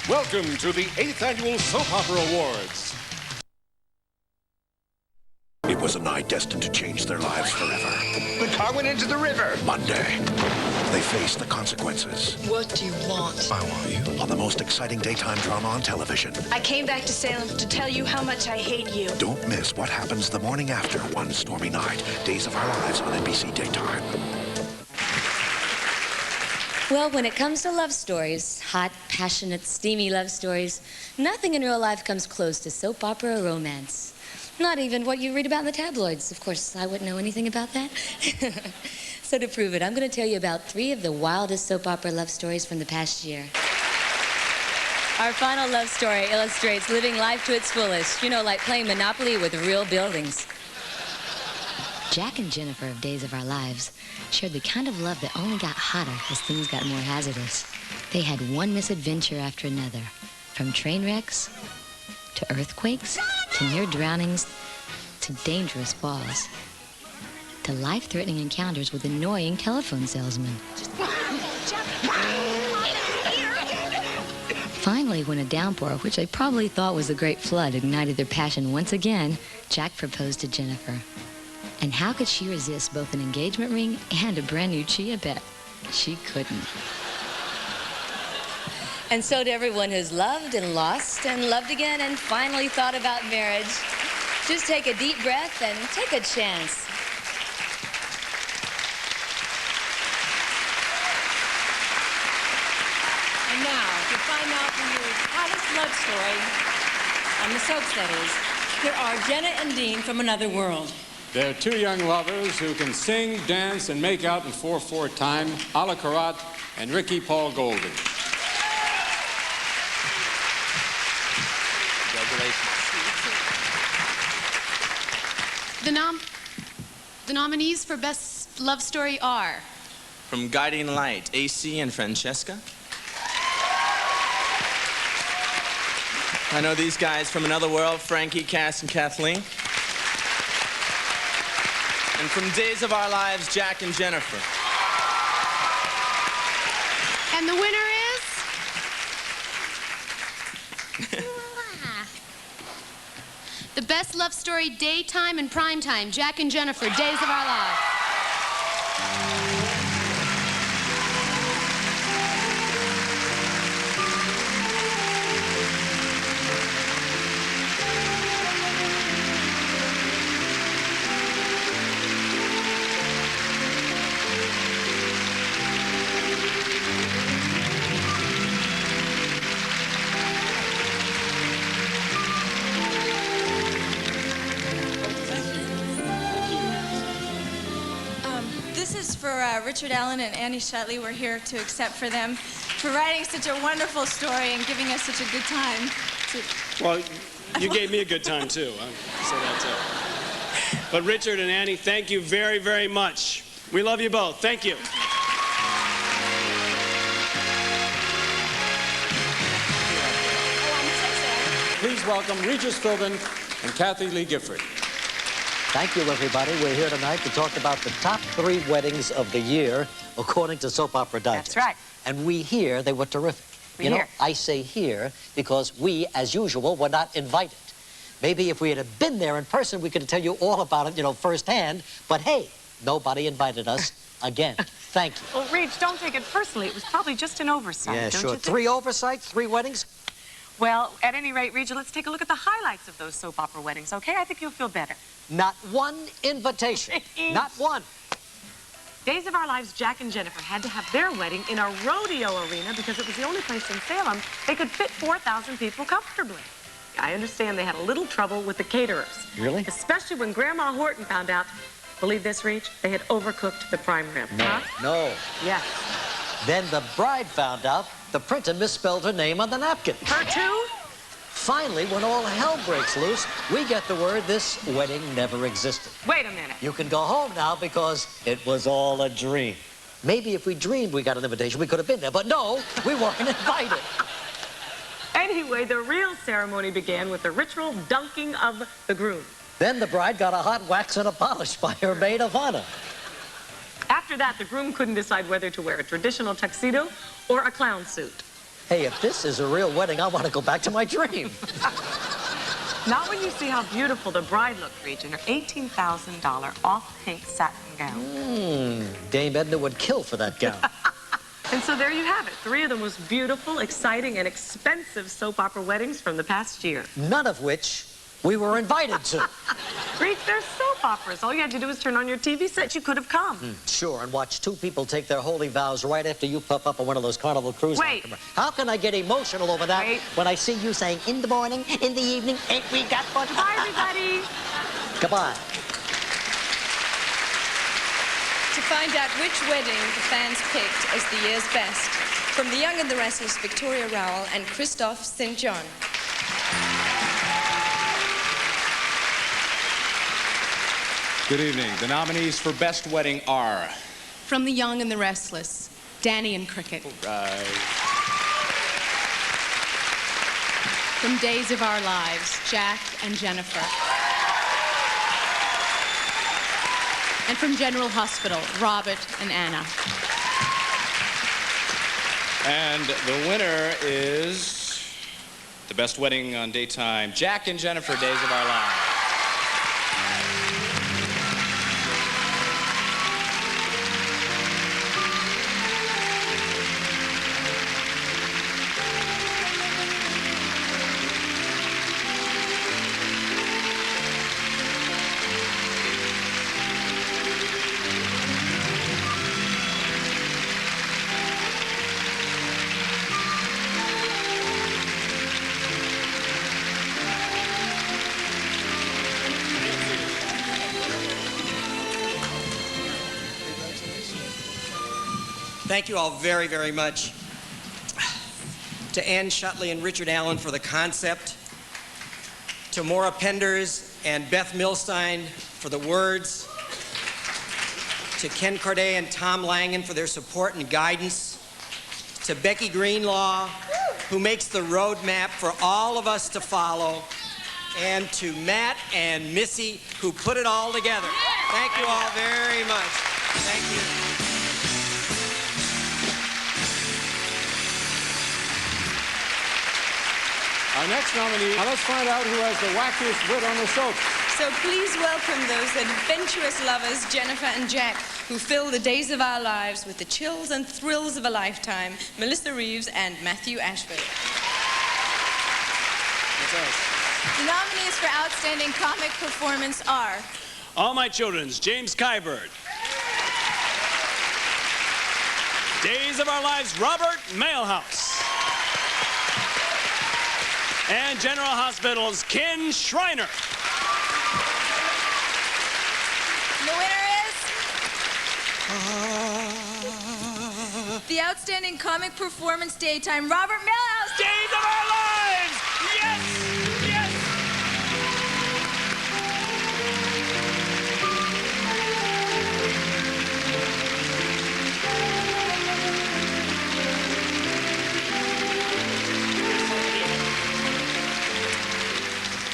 Welcome to the 8th Annual Soap Opera Awards. It was a night destined to change their lives forever. The car went into the river. Monday, they faced the consequences. What do you want? I want you. On the most exciting daytime drama on television. I came back to Salem to tell you how much I hate you. Don't miss what happens the morning after One Stormy Night. Days of Our Lives on NBC Daytime. Well, when it comes to love stories, hot, passionate, steamy love stories, nothing in real life comes close to soap opera or romance. Not even what you read about in the tabloids. Of course, I wouldn't know anything about that. So to prove it, I'm going to tell you about 3 of the wildest soap opera love stories from the past year. Our final love story illustrates living life to its fullest. You know, like playing Monopoly with real buildings. Jack and Jennifer of Days of Our Lives shared the kind of love that only got hotter as things got more hazardous. They had one misadventure after another, from train wrecks to earthquakes to near drownings to dangerous falls to life-threatening encounters with annoying telephone salesmen. Finally, when a downpour, which they probably thought was a great flood, ignited their passion once again, Jack proposed to Jennifer. And how could she resist both an engagement ring and a brand new chia pet? She couldn't. And so to everyone who's loved and lost and loved again and finally thought about marriage, just take a deep breath and take a chance. And now, to find out the year's hottest love story, on the soaps that is, here are Jenna and Dean from Another World. They're 2 young lovers who can sing, dance, and make out in 4/4 time, Alla Korot and Ricky Paull Goldin. The nominees for Best Love Story are... From Guiding Light, AC and Francesca. I know these guys from Another World, Frankie, Cass, and Kathleen. And from Days of Our Lives, Jack and Jennifer. And the winner is... The Best Love Story Daytime and Primetime, Jack and Jennifer, Days of Our Lives. For Richard Allen and Annie Shatley, we're here to accept for them for writing such a wonderful story and giving us such a good time. Well, you gave me a good time too. I'll say that too. But Richard and Annie, thank you very, very much. We love you both. Thank you. Please welcome Regis, Philbin, and Kathy Lee Gifford. Thank you, everybody. We're here tonight to talk about the top 3 weddings of the year, according to Soap Opera Digest. That's right. And we hear they were terrific. You know, I say here because we, as usual, were not invited. Maybe if we had been there in person, we could tell you all about it, you know, firsthand. But hey, nobody invited us again. Thank you. Well, Reeves, don't take it personally. It was probably just an oversight. Yeah, don't sure. You think? 3 oversights, 3 weddings. Well, at any rate, Regis, let's take a look at the highlights of those soap opera weddings, okay? I think you'll feel better. Not one invitation. Not one. Days of Our Lives, Jack and Jennifer had to have their wedding in a rodeo arena because it was the only place in Salem they could fit 4,000 people comfortably. I understand they had a little trouble with the caterers. Really? Especially when Grandma Horton found out, believe this, Reach, they had overcooked the prime rib. No, huh? no. Yes. Then the bride found out the printer misspelled her name on the napkin. Her too? Finally, when all hell breaks loose, we get the word this wedding never existed. Wait a minute. You can go home now because it was all a dream. Maybe if we dreamed we got an invitation, we could have been there. But no, we weren't invited. Anyway, the real ceremony began with the ritual dunking of the groom. Then the bride got a hot wax and a polish by her maid of honor. After that, the groom couldn't decide whether to wear a traditional tuxedo or a clown suit. Hey, if this is a real wedding, I want to go back to my dream. Not when you see how beautiful the bride looked, Regis, in her $18,000 off-pink satin gown. Dame Edna would kill for that gown. And so there you have it. 3 of the most beautiful, exciting, and expensive soap opera weddings from the past year. None of which we were invited to. Regis, they're soap operas. All you had to do was turn on your TV set. You could have come. Sure, and watch 2 people take their holy vows right after you pop up on one of those Carnival cruise lines. Wait. How can I get emotional over that when I see you saying, in the morning, in the evening, ain't we got fun? Bye, everybody. Goodbye. To find out which wedding the fans picked as the year's best, from The Young and the Restless, Victoria Rowell and Kristoff St. John. Good evening. The nominees for Best Wedding are... From The Young and the Restless, Danny and Cricket. Right. From Days of Our Lives, Jack and Jennifer. And from General Hospital, Robert and Anna. And the winner is the Best Wedding on Daytime, Jack and Jennifer, Days of Our Lives. Thank you all very, very much. To Ann Shutley and Richard Allen for the concept. To Maura Penders and Beth Milstein for the words. To Ken Corday and Tom Langen for their support and guidance. To Becky Greenlaw, who makes the roadmap for all of us to follow. And to Matt and Missy, who put it all together. Thank you all very much. Thank you. Our next nominee, now let's find out who has the wackiest wit on the soap. So please welcome those adventurous lovers, Jennifer and Jack, who fill the days of our lives with the chills and thrills of a lifetime, Melissa Reeves and Matthew Ashford. The nominees for Outstanding Comic Performance are... All My Children's James Kybert. Days of Our Lives, Robert Mailhouse. And General Hospital's Ken Schreiner. The winner is... the Outstanding Comic Performance Daytime, Robert Mailhouse. Days of Our Lives! Yes! Yes!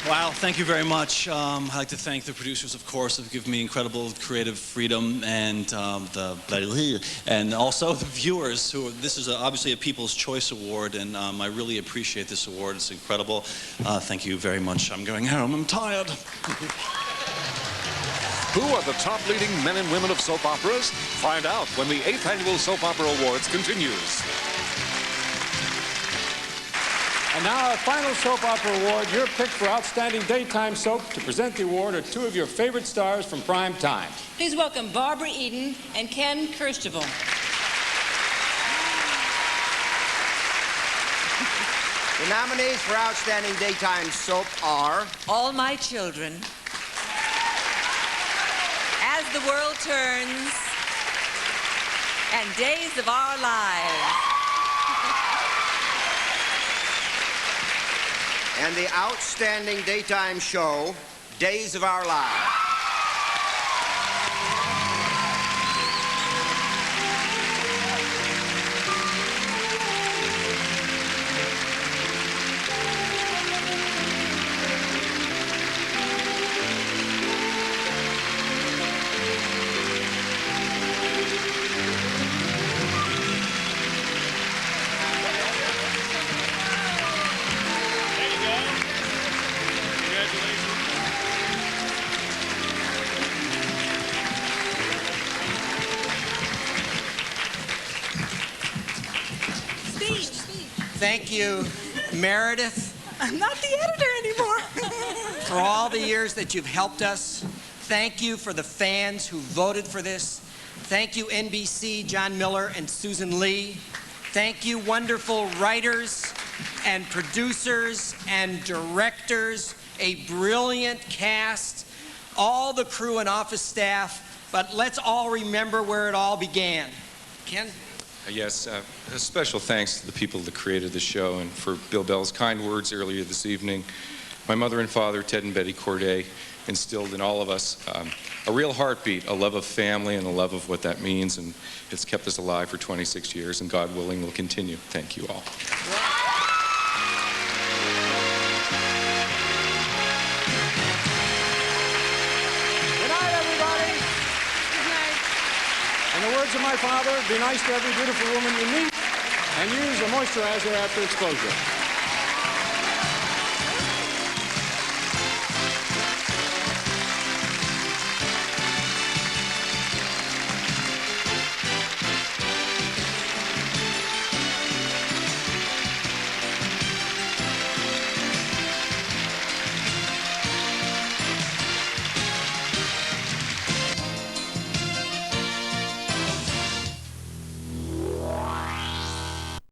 Wow, thank you very much. I'd like to thank the producers, of course, who've given me incredible creative freedom, and and also the viewers. This is obviously a People's Choice Award, and I really appreciate this award. It's incredible. Thank you very much. I'm going home. I'm tired. Who are the top leading men and women of soap operas? Find out when the 8th Annual Soap Opera Awards continues. And now our final soap opera award, your pick for Outstanding Daytime Soap. To present the award are 2 of your favorite stars from prime time. Please welcome Barbara Eden and Ken Kirstable. The nominees for Outstanding Daytime Soap are... All My Children, As the World Turns, and Days of Our Lives. And the Outstanding Daytime Show, Days of Our Lives. Thank you, Meredith. I'm not the editor anymore. For all the years that you've helped us. Thank you for the fans who voted for this. Thank you, NBC, John Miller and Susan Lee. Thank you, wonderful writers and producers and directors, a brilliant cast, all the crew and office staff, but let's all remember where it all began. Ken? Yes, a special thanks to the people that created the show and for Bill Bell's kind words earlier this evening. My mother and father, Ted and Betty Corday, instilled in all of us a real heartbeat, a love of family and a love of what that means, and it's kept us alive for 26 years, and God willing will continue. Thank you all. Good night, everybody. Good night. In the words of my father, be nice to every beautiful woman you meet and use a moisturizer after exposure.